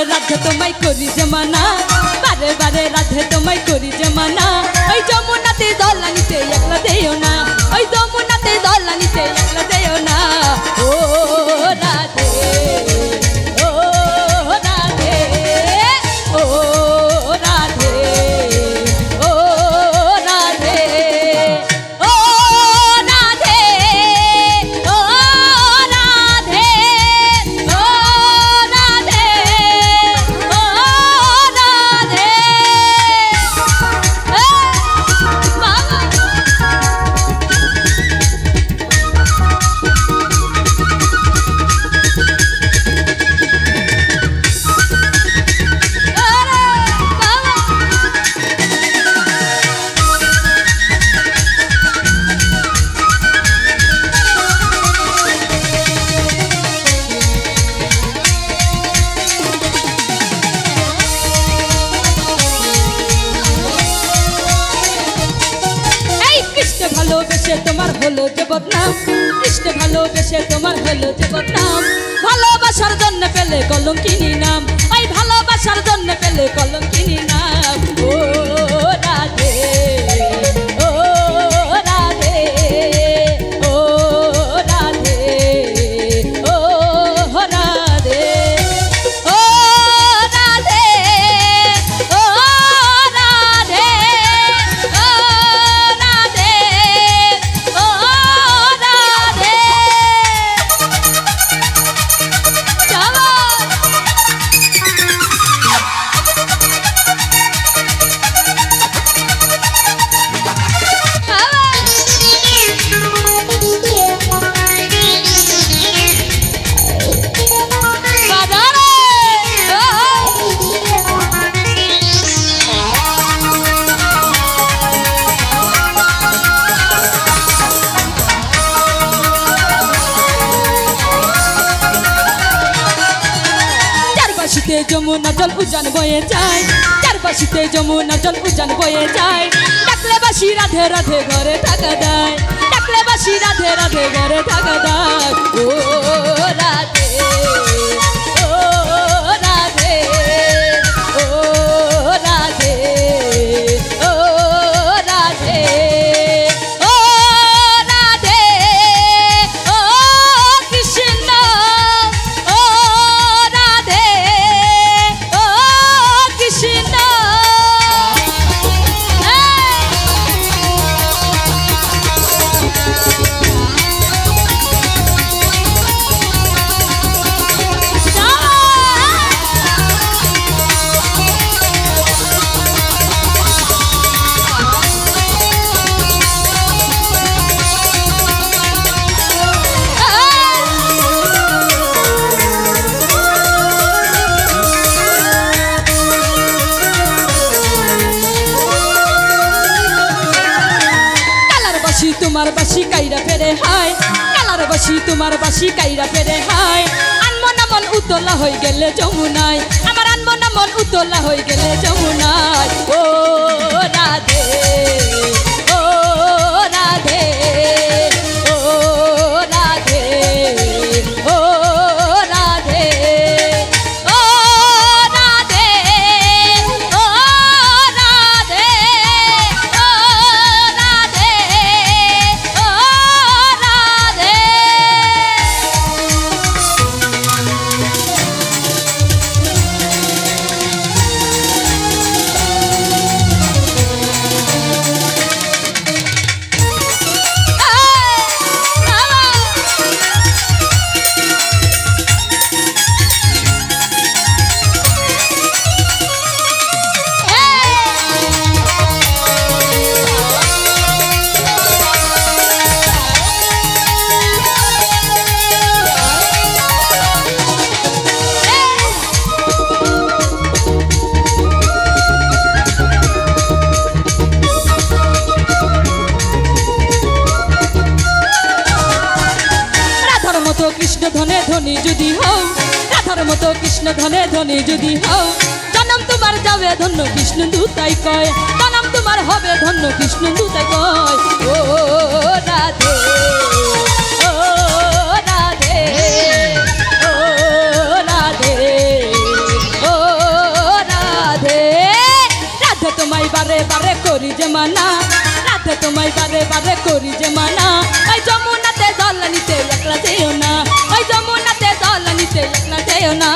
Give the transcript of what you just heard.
রাধে তোমায় করি যে মানা, বারে বারে রাধে তোমায় করি যে মানা। ওই যমুনাতে দলানিতে একলা দেও না, ওই যমুনাতে দলানিতে একলা দেও না। ও রাধে ও রাধে ও রাধে ও রাধে ও রাধে ও রাধে ও রাধে ও রাধে। ভালোবেসে তোমার হলো যে বদনাম, কৃষ্ণ ভালোবেসে তোমার হলো যে বদনাম। ভালোবাসার জন্য পেলে কলঙ্কিনী নাম, ওই ভালোবাসার জন্য পেলে কলঙ্কিনী নাম। ও রাধে ও রাধে ও রাধে ও রাধে ও রাধে ও রাধে ও রাধে ও রাধে। চলো যমুনা জল উজান বয়ে যায়, চারপাশিতে যমুনা জল উজান বয়ে যায়। ডাকলে বাসি রাধে রাধে ঘরে থাকা দেয়, ডাকলে বাসি রাধে রাধে ঘরে থাকা দেয়। ও রাধে ও রাধে ও রাধে ও রাধে ও রাধে ও কৃষ্ণ ও রাধে ও কৃষ্ণ। তোমার বাসি কাইরা ফেরে হায়, কালার বাসি তোমার বাসি কাইরা ফেরে হায়। আনমনা মন উতলা হয়ে গেলে যমুনায়, আমার আনমনা মন উতলা হয়ে গেলে যমুনায়। ও রাধে ও রাধে ও রাধে ও রাধে ও রাধে ও রাধে ও রাধে ও রাধে। কৃষ্ণ ধনে ধনী যদি হও, রাধার মতো কৃষ্ণ ধনে ধনী যদি হও, জনম তোমার যাবে ধন্য কৃষ্ণ দূতাই কয়, জনম তোমার হবে ধন্য কৃষ্ণ দূতাই কয়। ও রাধে ও রাধে ও রাধে ও করি যে মানা, রাধে তোমায় বারে বারে করি যে মানা। ওই যমুনাতে জল নিতে একলা যেও না, ওই যমুনাতে জল নিতে একলা যেও না।